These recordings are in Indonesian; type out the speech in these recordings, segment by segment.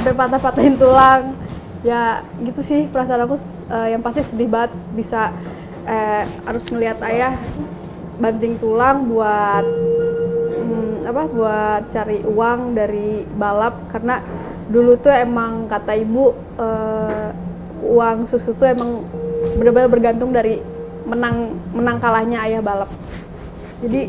sampai patah-patahin tulang. Ya gitu sih perasaan aku, yang pasti sedih banget bisa harus ngelihat ayah banting tulang buat buat cari uang dari balap, karena dulu tuh emang kata ibu uang susu tuh emang benar-benar bergantung dari menang kalahnya ayah balap. Jadi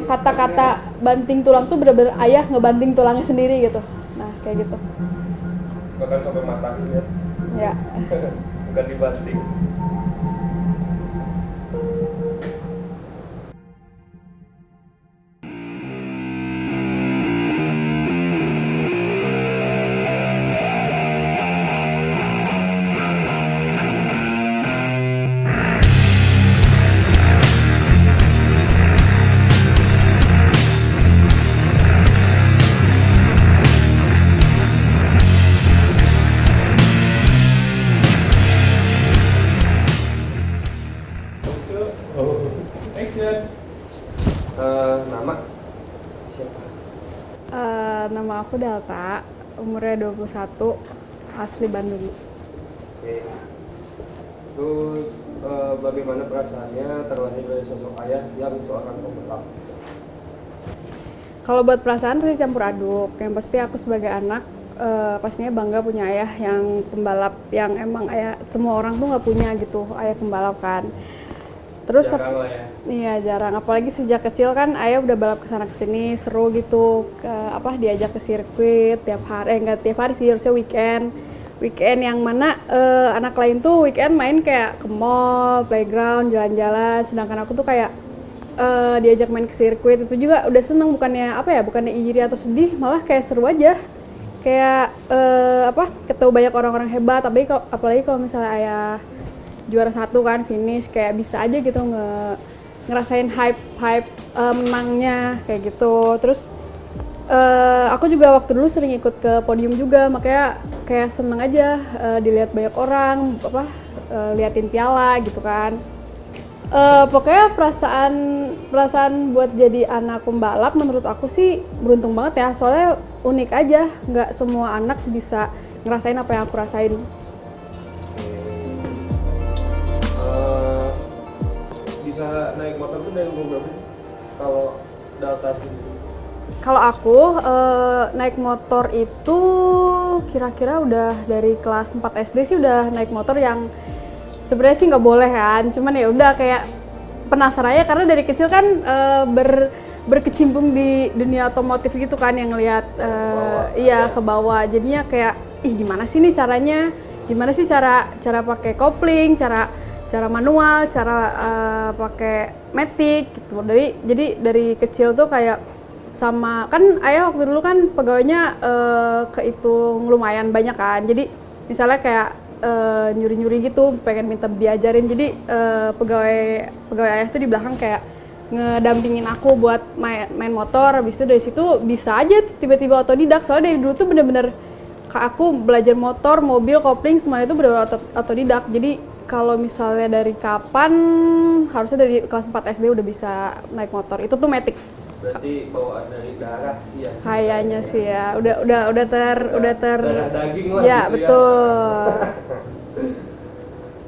kata-kata banting tulang tuh benar-benar ayah ngebanting tulangnya sendiri gitu. Nah kayak gitu. Bahkan sampai matahin ya. Ya. Bukan dibanting. Nama siapa? Nama aku Delta, umurnya 21, asli Bandung. Oke. Terus bagaimana perasaannya terlahir dari sosok ayah yang seorang pembalap? Kalau buat perasaan pasti campur aduk. Yang pasti aku sebagai anak pastinya bangga punya ayah yang pembalap, yang emang ayah semua orang tuh nggak punya gitu, ayah pembalap kan. Terus Jarang lah ya. iya jarang, apalagi sejak kecil kan ayah udah balap kesana kesini seru gitu, diajak ke sirkuit tiap hari, enggak tiap hari sih, harusnya weekend yang mana anak lain tuh weekend main kayak ke mall, playground, jalan-jalan, sedangkan aku tuh kayak diajak main ke sirkuit itu juga udah seneng, bukannya iri atau sedih, malah kayak seru aja, kayak ketemu banyak orang-orang hebat, apalagi kalau misalnya ayah juara satu kan, finish, kayak bisa aja gitu ngerasain hype menangnya kayak gitu. Terus aku juga waktu dulu sering ikut ke podium juga, makanya kayak seneng aja dilihat banyak orang liatin piala gitu kan. Pokoknya perasaan buat jadi anak pembalap menurut aku sih beruntung banget ya, soalnya unik aja, nggak semua anak bisa ngerasain apa yang aku rasain. Bisa naik motor tuh dari umur berapa sih? Kalau Delta sendiri? Kalau aku naik motor itu kira-kira udah dari kelas 4 SD sih udah naik motor, yang sebenarnya sih nggak boleh kan, cuman ya udah kayak penasaran aja karena dari kecil kan berkecimpung di dunia otomotif gitu kan, yang ngelihat ke bawah, jadinya kayak gimana sih nih caranya, gimana sih cara pakai kopling, cara manual, cara pakai matic gitu. Jadi dari kecil tuh kayak, sama kan ayah waktu dulu kan pegawainya kehitung lumayan banyak kan, jadi misalnya kayak nyuri-nyuri gitu, pengen minta diajarin, jadi pegawai ayah tuh di belakang kayak ngedampingin aku buat main motor. Habis itu dari situ bisa aja tiba-tiba otodidak, soalnya dari dulu tuh bener-bener aku belajar motor, mobil, kopling, semuanya itu bener-bener otodidak. Jadi kalau misalnya dari kapan, harusnya dari kelas 4 SD udah bisa naik motor. Itu tuh matic. Berarti bawaan dari darah sih ya. Kayaknya sih ya. Udah ter darah daging lah ya, gitu betul. ya.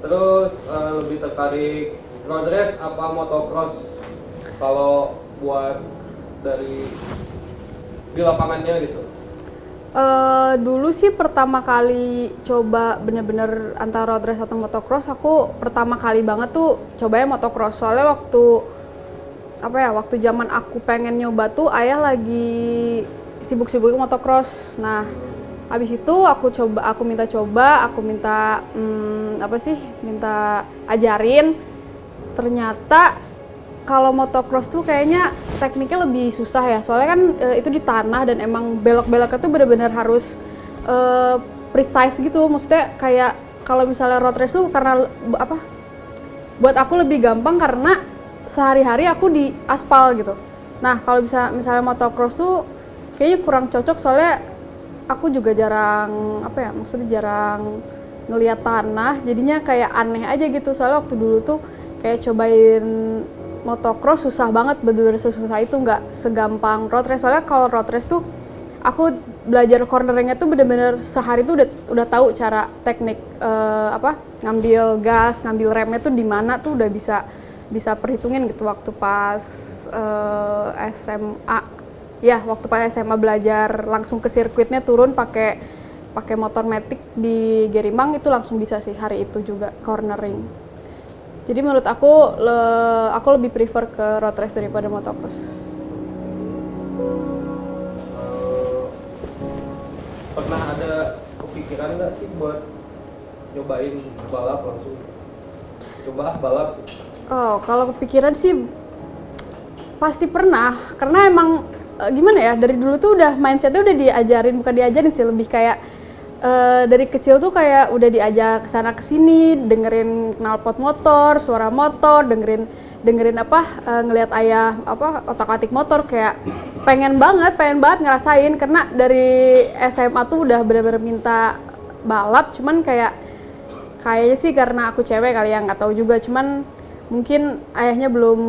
Terus lebih tertarik road race apa motocross? Kalau buat dari di lapangannya gitu. Dulu sih pertama kali coba bener-bener antara road race atau motocross, aku pertama kali banget tuh cobanya motocross. Soalnya waktu zaman aku pengen nyoba tuh ayah lagi sibuk-sibuk motocross. Nah, habis itu aku minta minta ajarin. Ternyata kalau motocross tuh kayaknya tekniknya lebih susah ya, soalnya kan itu di tanah dan emang belok-beloknya tuh bener-bener harus precise gitu. Maksudnya kayak kalau misalnya road race tuh karena buat aku lebih gampang karena sehari-hari aku di aspal gitu. Nah kalau misalnya motocross tuh kayaknya kurang cocok, soalnya aku juga jarang jarang ngelihat tanah, jadinya kayak aneh aja gitu. Soalnya waktu dulu tuh kayak cobain motocross susah banget, bener-bener susah itu, nggak segampang road race. Soalnya kalau road race tuh aku belajar corneringnya tuh bener-bener sehari tuh udah tahu cara teknik ngambil gas, ngambil remnya tuh di mana tuh udah bisa perhitungin gitu waktu pas SMA. Ya, waktu pas SMA belajar langsung ke sirkuitnya turun pakai motor matic di Gerimang itu langsung bisa sih hari itu juga cornering. Jadi menurut aku lebih prefer ke road race daripada motocross. Pernah ada kepikiran nggak sih buat nyobain balap langsung? Coba balap. Oh, kalau kepikiran sih pasti pernah, karena emang gimana ya, dari dulu tuh udah mindsetnya udah diajarin, bukan diajarin sih, lebih kayak dari kecil tuh kayak udah diajak kesana kesini, dengerin knalpot motor, suara motor, dengerin ngelihat ayah otak-atik motor, kayak pengen banget ngerasain, karena dari SMA tuh udah bener-bener minta balap, cuman kayaknya sih karena aku cewek kali ya, nggak tahu juga, cuman mungkin ayahnya belum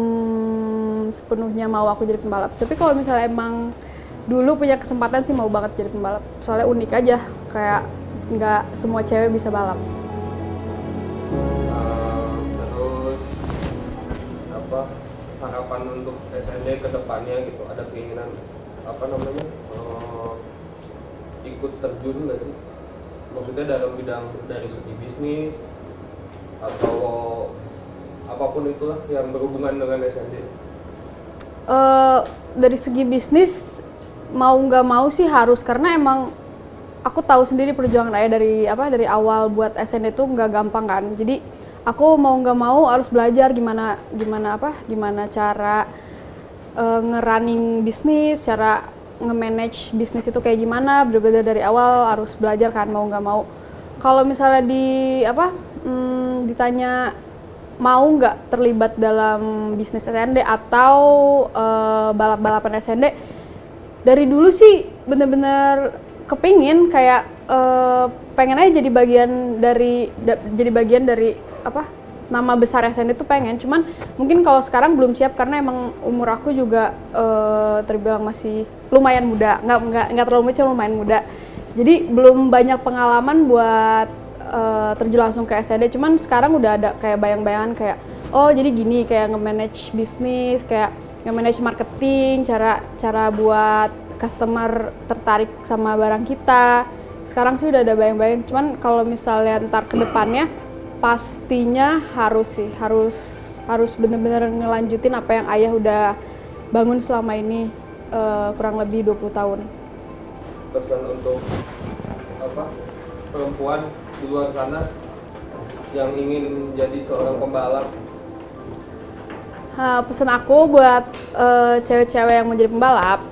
sepenuhnya mau aku jadi pembalap. Tapi kalau misalnya emang dulu punya kesempatan sih mau banget jadi pembalap, soalnya unik aja, kayak nggak semua cewek bisa balap. Terus harapan untuk SND ke depannya gitu, ada keinginan ikut terjun nggak sih? Maksudnya dalam bidang dari segi bisnis atau apapun itulah yang berhubungan dengan SND. Dari segi bisnis mau nggak mau sih harus, karena emang aku tahu sendiri perjuangan ayah dari awal buat SND itu nggak gampang kan. Jadi aku mau nggak mau harus belajar gimana cara nge-running bisnis, cara nge-manage bisnis itu kayak gimana, bener-bener dari awal harus belajar kan, mau nggak mau. Kalau misalnya ditanya mau nggak terlibat dalam bisnis SND atau balap-balapan SND, dari dulu sih bener-bener kepingin kayak pengen aja jadi bagian dari nama besar SND tuh pengen, cuman mungkin kalau sekarang belum siap karena emang umur aku juga terbilang masih lumayan muda, nggak terlalu muda, lumayan muda, jadi belum banyak pengalaman buat terjun langsung ke SND. Cuman sekarang udah ada kayak bayang-bayangan kayak oh jadi gini, kayak nge-manage bisnis, kayak nge-manage marketing, cara buat customer tertarik sama barang kita. Sekarang sih udah ada bayang-bayang, cuman kalau misalnya ntar ke depannya pastinya harus bener-bener ngelanjutin apa yang ayah udah bangun selama ini, kurang lebih 20 tahun. Pesan untuk perempuan di luar sana yang ingin jadi seorang pembalap? Pesan aku buat cewek-cewek yang mau jadi pembalap,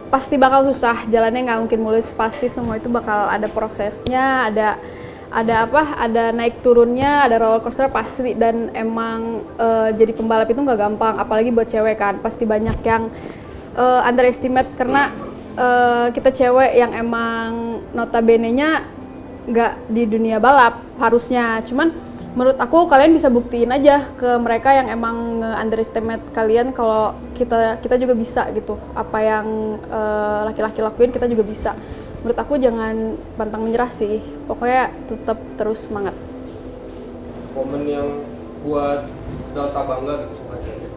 pasti bakal susah, jalannya nggak mungkin mulus, pasti semua itu bakal ada prosesnya, ada naik turunnya, ada roller coaster pasti, dan emang jadi pembalap itu nggak gampang, apalagi buat cewek kan, pasti banyak yang underestimate karena kita cewek yang emang notabene-nya nggak di dunia balap harusnya. Cuman menurut aku kalian bisa buktiin aja ke mereka yang emang nge-underestimate kalian kalau kita juga bisa gitu, apa yang laki-laki lakuin kita juga bisa. Menurut aku jangan pantang menyerah sih, pokoknya tetap terus semangat. Momen yang buat Delta bangga gitu semacamnya?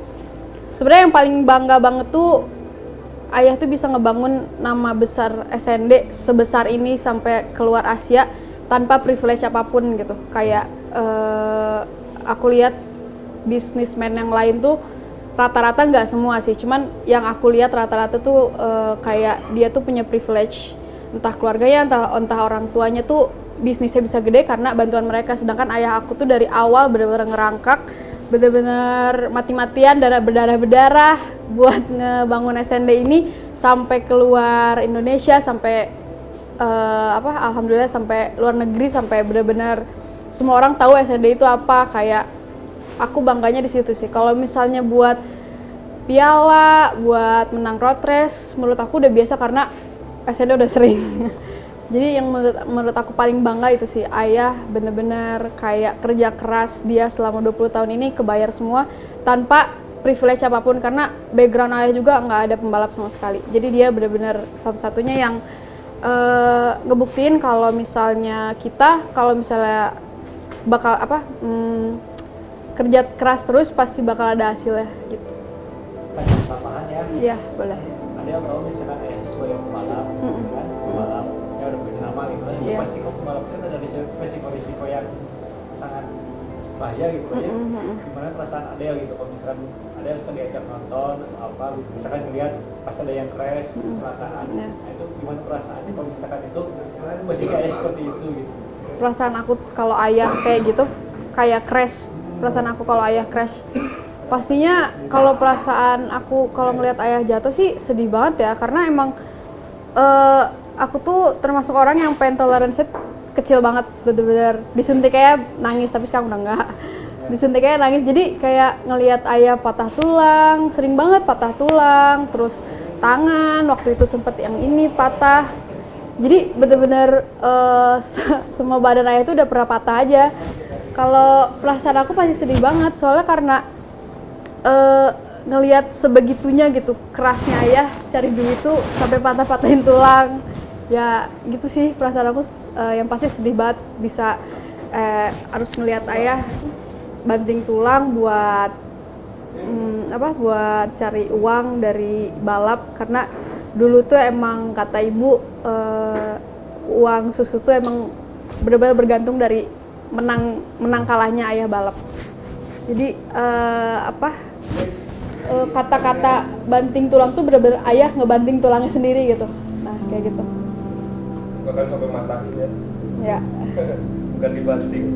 Sebenarnya yang paling bangga banget tuh ayah tuh bisa ngebangun nama besar SND sebesar ini sampai keluar Asia tanpa privilege apapun gitu. Kayak aku lihat bisnismen yang lain tuh rata-rata, nggak semua sih, cuman yang aku lihat rata-rata tuh kayak dia tuh punya privilege, entah keluarganya, entah orang tuanya tuh bisnisnya bisa gede karena bantuan mereka. Sedangkan ayah aku tuh dari awal bener-bener ngerangkak, bener-bener mati-matian, berdarah-berdarah buat ngebangun SND ini sampai keluar Indonesia, sampai alhamdulillah sampai luar negeri, sampai bener-bener semua orang tahu SND itu apa. Kayak aku bangganya di situ sih. Kalau misalnya buat piala, buat menang road race, menurut aku udah biasa karena SND udah sering. Jadi yang menurut aku paling bangga itu sih, ayah bener-bener kayak kerja keras dia selama 20 tahun ini kebayar semua tanpa seprivilege apapun, karena background ayah juga nggak ada pembalap sama sekali. Jadi dia benar-benar satu-satunya yang ngebuktiin kalau misalnya bakal kerja keras terus pasti bakal ada hasilnya gitu. Tanya tambahan ya. Iya, boleh. Ada yang tahu misalkan ayah itu sebagai pembalap, kan? Pembalap yang udah punya nama gitu kan. Iya. Pasti kok pembalap itu ada resiko-resiko yang sangat bahaya gitu ya. Gimana perasaan ada gitu kalau misalkan ada yang suka diajak nonton atau apa, misalkan ngeliat pasti ada yang crash, kecelakaan. Iya. Nah itu gimana perasaannya kalau misalkan itu posisi ayah seperti itu gitu? Perasaan aku kalau ayah kayak gitu, kayak crash. Perasaan aku kalau ayah crash, pastinya kalau perasaan aku kalau ngelihat ayah jatuh sih sedih banget ya, karena emang aku tuh termasuk orang yang pain tolerance kecil banget, bener-bener disuntik kayak nangis, tapi sekarang udah enggak. Disuntik kayak nangis, jadi kayak ngelihat ayah patah tulang, sering banget patah tulang, terus tangan waktu itu sempet yang ini patah. Jadi bener-bener semua badan ayah itu udah pernah patah aja. Kalau perasaan aku pasti sedih banget, soalnya karena ngelihat sebegitunya gitu kerasnya ayah cari duit tuh sampai patah-patahin tulang. Ya gitu sih perasaan aku, yang pasti sedih banget bisa harus ngelihat ayah banting tulang buat buat cari uang dari balap, karena dulu tuh emang kata ibu uang susu tuh emang benar-benar bergantung dari menang kalahnya ayah balap. Jadi kata-kata banting tulang tuh benar-benar ayah ngebanting tulangnya sendiri gitu. Nah kayak gitu. Bahkan sampai matahin ya. Ya. Bukan dibanting.